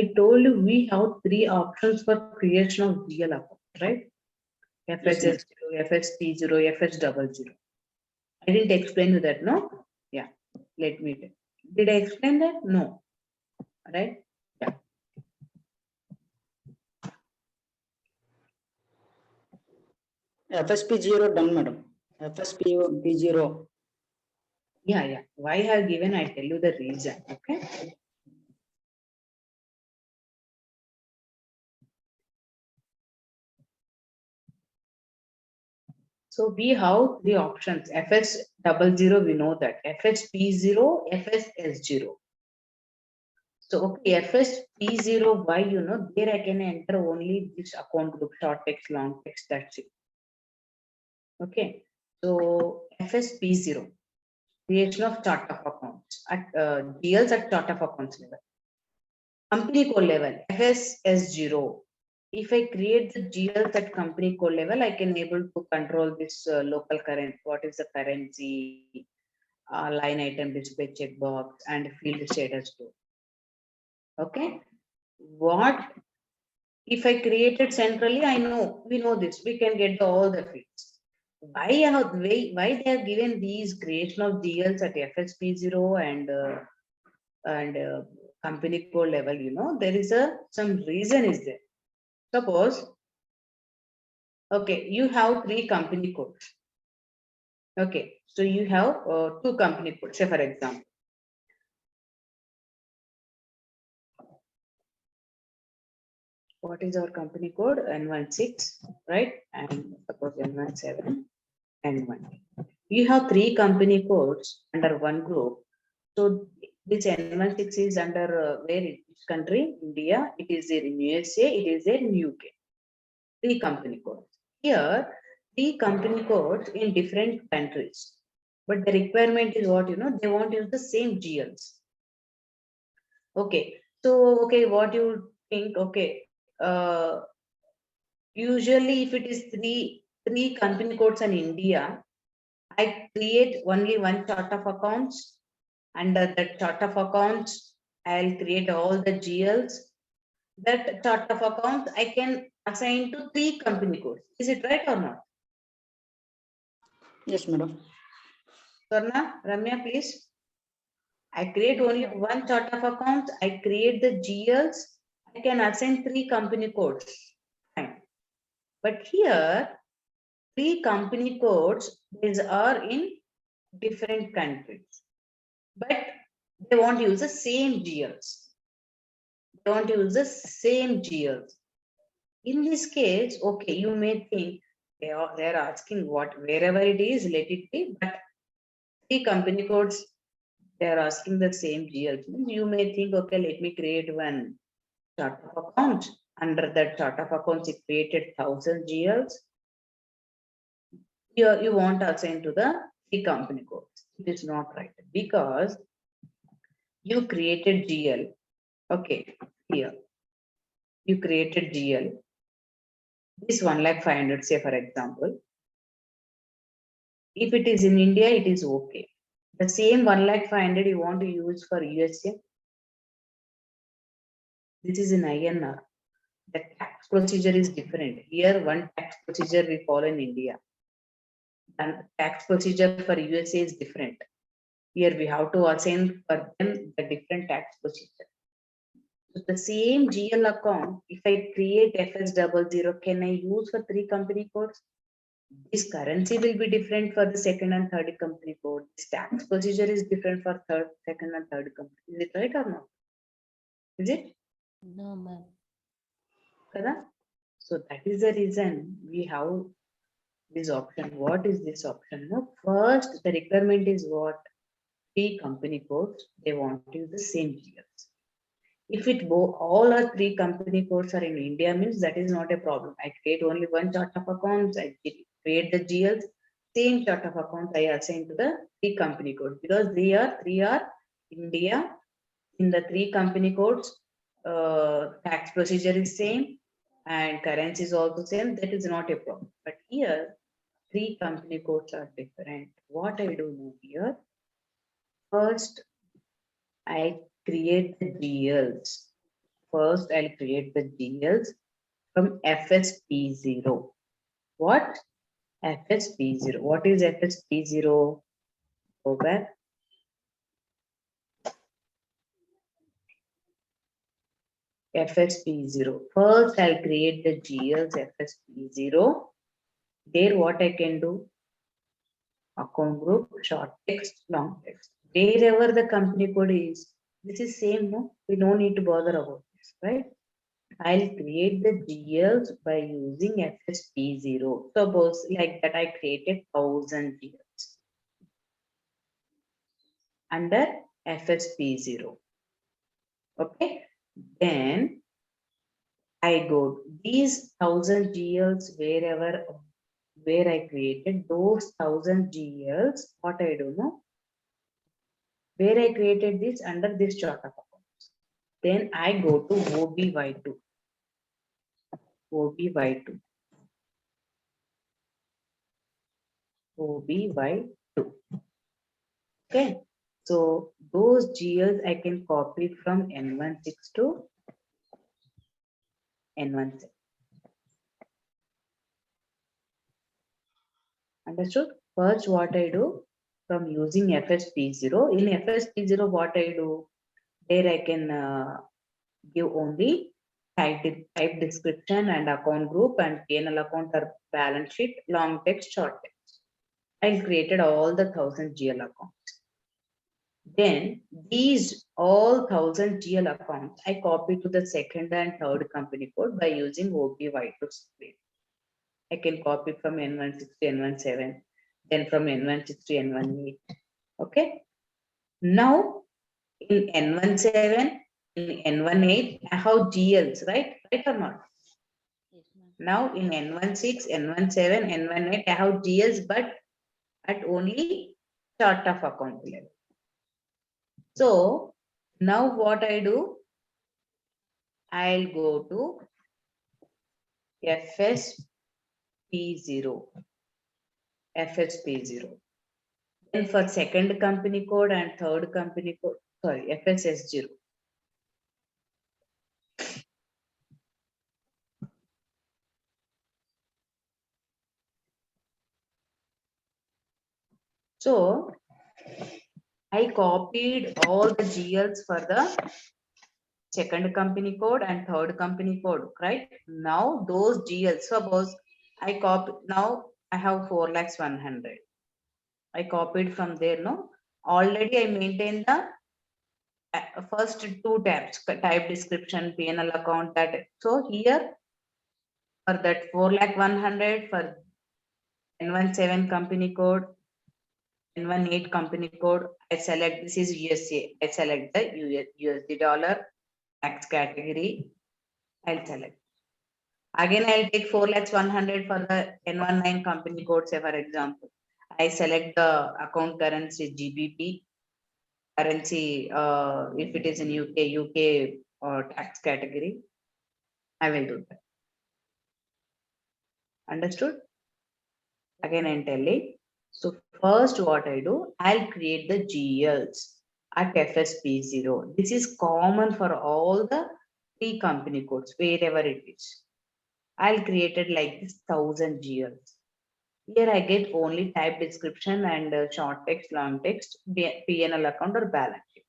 I told you we have three options for creation of GL account, right? Yes, ma'am. FSS0, FSP0, FS00. I didn't explain you that, no? Yeah, let me tell. Did I explain that? No, right? Yeah. FSP0 done, madam. FSP0. Yeah. Why I have given, I tell you the reason, okay? So we have three options. FS00, we know that. FSP0, FSS0. So okay, FSP0, why there I can enter only this account group, short text, long text, that's it. Okay. So FSP0, creation of chart of accounts at GLs at chart of accounts level. Company code level, FSS0. If I create the GLs at company code level, I can able to control this local current. What is the currency, line item display checkbox, and field status too. Okay. What if I create it centrally? I know we know this. We can get all the fields. Why they are given these creation of GLs at FSP0 and company code level? There is some reason is there. Suppose, okay, you have three company codes. Okay, so you have two company codes. Say for example, what is our company code? N16, right? And suppose N17, N1. You have three company codes under one group. So this N16 is under where which country? India. It is there in USA. It is there in UK. Three company codes. Here, three company codes in different countries. But the requirement is what they want to use the same GLs. Okay. So okay, what you think? Okay. Usually, if it is three company codes in India, I create only one chart of accounts. Under that chart of accounts, I'll create all the GLs. That chart of accounts I can assign to three company codes. Is it right or not? Yes, madam. Swarna, Ramya, please. I create only one chart of accounts. I create the GLs. I can assign three company codes. Fine. But here, three company codes are in different countries. But they won't use the same GLs. They won't use the same GLs. In this case, okay, you may think they're asking wherever it is, let it be, but three company codes, they're asking the same GLs. You may think, okay, let me create one chart of accounts. Under that chart of accounts, it created 1000 GLs. You want to assign to the three company codes. It is not right because you created GL. Okay, here you created GL. This 1,500,000, say for example. If it is in India, it is okay. The same 1,500,000 you want to use for USA. This is in INR. The tax procedure is different. Here, one tax procedure we follow in India. And tax procedure for USA is different. Here we have to assign for them the different tax procedure. So the same GL account, if I create FS00, can I use for three company codes? This currency will be different for the second and third company code. This tax procedure is different for second and third company. Is it right or not? Is it? No, ma'am. So that is the reason we have this option. What is this option? No, first the requirement is what? Three company codes. They want to use the same GLs. If all our three company codes are in India, means that is not a problem. I create only one chart of accounts. I create the GLs. Same chart of accounts I assign to the three company codes because three are India. In the three company codes, tax procedure is same and currency is also same. That is not a problem. But here, three company codes are different. What I do now here, first I create the GLs. first I'll create the GLs from FSP0. What? FSP0. What is FSP0? Go back. FSP0. First, I'll create the GLs FSP0. There, what I can do? Account group, short text, long text. Wherever the company code is, this is same, no? We don't need to bother about this, right? I'll create the GLs by using FSP0. Suppose like that, I created 1000 GLs under FSP0. Okay, then I go these 1000 GLs where I created those 1000 GLs. What I do know, where I created this under this chart of accounts. Then I go to OBY2. OBY2. OBY2. Okay. So those GLs I can copy from N16 to N17. Understood? First, what I do from using FSP0. In FSP0, what I do, there I can give only type description and account group and P&L account or balance sheet, long text, short text. I created all the 1000 GL accounts. Then these all 1000 GL accounts, I copy to the second and third company code by using OPY2 screen. I can copy from N16 to N17, then from N16 to N18. Okay. Now in N17, in N18, I have GLs, right? Right or not? Yes, ma'am. Now in N16, N17, N18, I have GLs, but at only chart of account level. So now what I do, I'll go to FSP0. FSP0. Then for second company code and third company code, sorry, FSS0. So I copied all the GLs for the second company code and third company code, right? Now those GLs, suppose I copy, now I have 4,100,000. I copied from there, no? Already I maintained the first two tabs, type description, P&L account, that. So here for that 4,100,000 for N17 company code, N18 company code, I select, this is USA. I select the USD dollar, tax category, I'll select. Again, I'll take 4,100,000 for the N19 company code, say for example. I select the account currency GBP, currency, if it is in UK tax category, I will do that. Understood? Again, I'm telling. So first what I do, I'll create the GLs at FSP0. This is common for all the three company codes, wherever it is. I'll create it like this 1000 GLs. Here I get only type description and short text, long text, P&L account or balance sheet.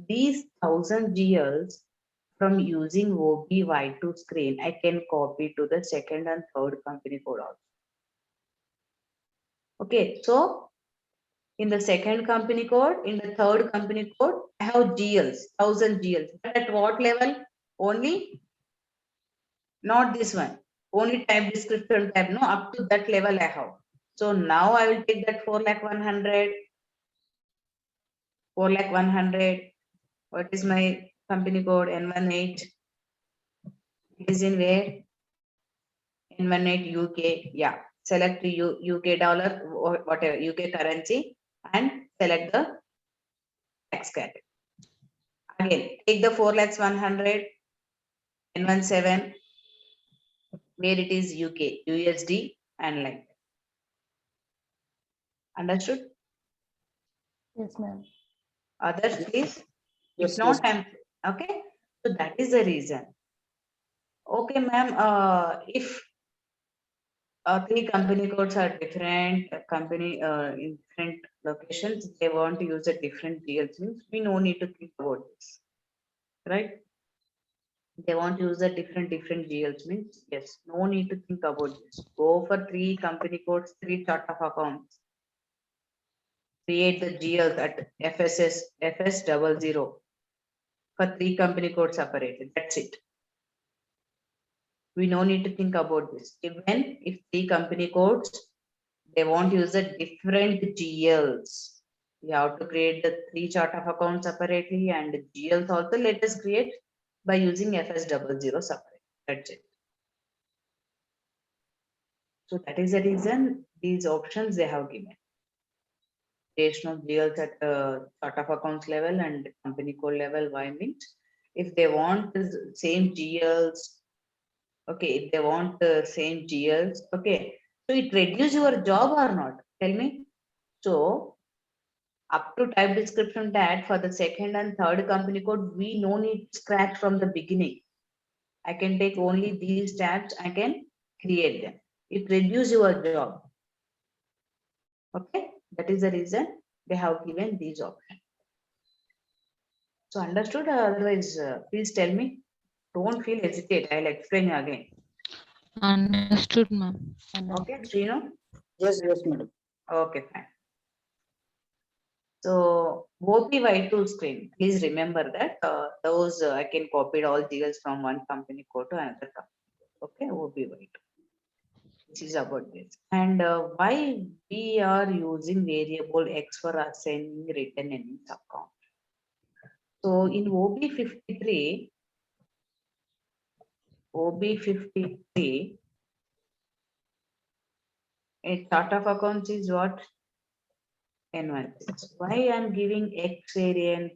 These 1000 GLs from using OBY2 screen, I can copy to the second and third company code also. Okay, so in the second company code, in the third company code, I have GLs, 1000 GLs. But at what level? Only, not this one. Only type description tab, no, up to that level I have. So now I will take that 4,100,000. 4,100,000. What is my company code? N18. It is in where? N18 UK. Yeah. Select the UK dollar or whatever UK currency and select the tax category. Again, take the 4,100,000 N17 where it is UK, USD and like that. Understood? Yes, ma'am. Others, please. Yes, If not, yes. I'm okay. So that is the reason. Okay, ma'am, if three company codes are different, in different locations, they want to use a different GLs, means we no need to think about this, right? They want to use a different GLs, means yes, no need to think about this. Go for three company codes, three chart of accounts. Create the GLs at FS 00 for three company codes separated. That's it. We no need to think about this. Even if three company codes, they won't use the different GLs. We have to create the three chart of accounts separately, and GLs also let us create by using FS 00 separate. That's it. So that is the reason these options they have given. Creation of GLs at chart of accounts level and company code level. Why means if they want the same GLs, okay, if they want the same GLs, okay. So it reduce your job or not? Tell me. So up to type description tag for the second and third company code, we no need to scratch from the beginning. I can take only these tabs, I can create them. It reduce your job. Okay, that is the reason they have given these options. So understood, otherwise, please tell me. Don't feel hesitate, I'll explain you again. Understood, ma'am. Okay, Srinu? Yes, madam. Okay, fine. So OPY2 screen, please remember that those I can copy all GLs from one company code to another company. Okay, OPY2. This is about this. And why we are using variable X for assigning written earnings account. So in OB53, a chart of accounts is what? N16. Why I'm giving X variant?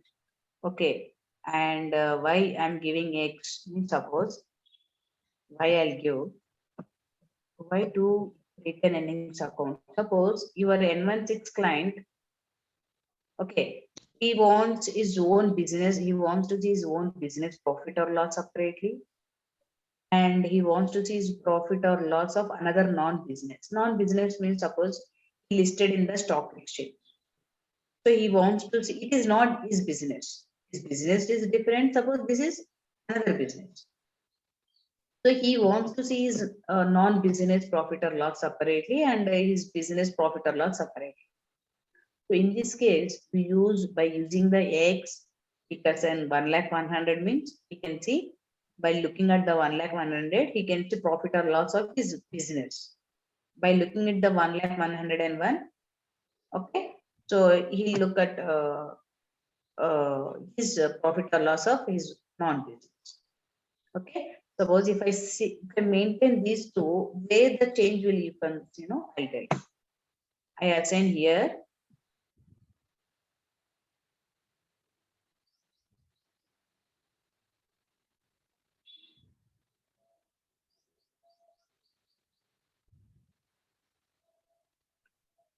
Okay, and why I'm giving X? Suppose why I'll give why to written earnings account. Suppose your N16 client, okay, he wants his own business, he wants to see his own business profit or loss separately, and he wants to see his profit or loss of another non-business. Non-business means suppose he listed in the stock exchange. So he wants to see, it is not his business. His business is different. Suppose this is another business. So he wants to see his non-business profit or loss separately and his business profit or loss separately. So in this case, we use by using the X because and 1,100,000 means he can see by looking at the 1,100,000, he can see profit or loss of his business. By looking at the 1,101,000, okay, so he look at his profit or loss of his non-business. Okay, suppose if I see, if I maintain these two, where the change will happen, I'll tell you. I assign here.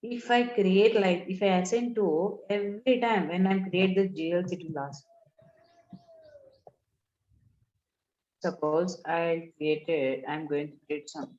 If I create like, if I assign to every time when I create the GLs, it will ask. Suppose I created, I'm going to create some.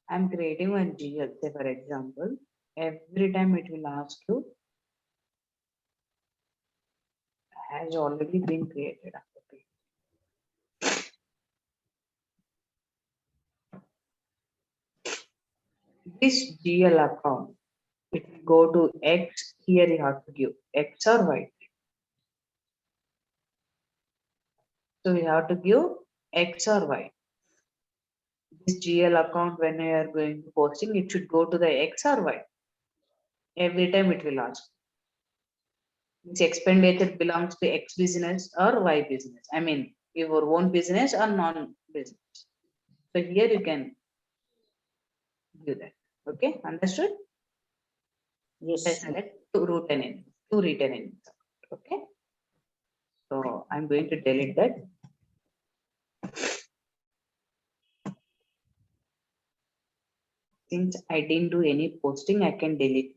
I'm creating one GL, say for example, every time it will ask you, has already been created. Okay. This GL account, it will go to X, here you have to give X or Y. So we have to give X or Y. This GL account, when you are going to posting, it should go to the X or Y. Every time it will ask. This expenditure belongs to X business or Y business. I mean, your own business or non-business. So here you can do that. Okay, understood? I Yes. select to written in, to written in. Okay. So I'm going to delete that. Since I didn't do any posting, I can delete.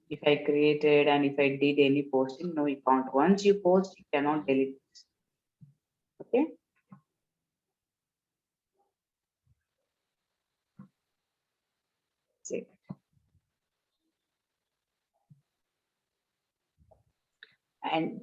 If I created and if I did any posting, no, you can't. Once you post, you cannot delete. Okay. Save. And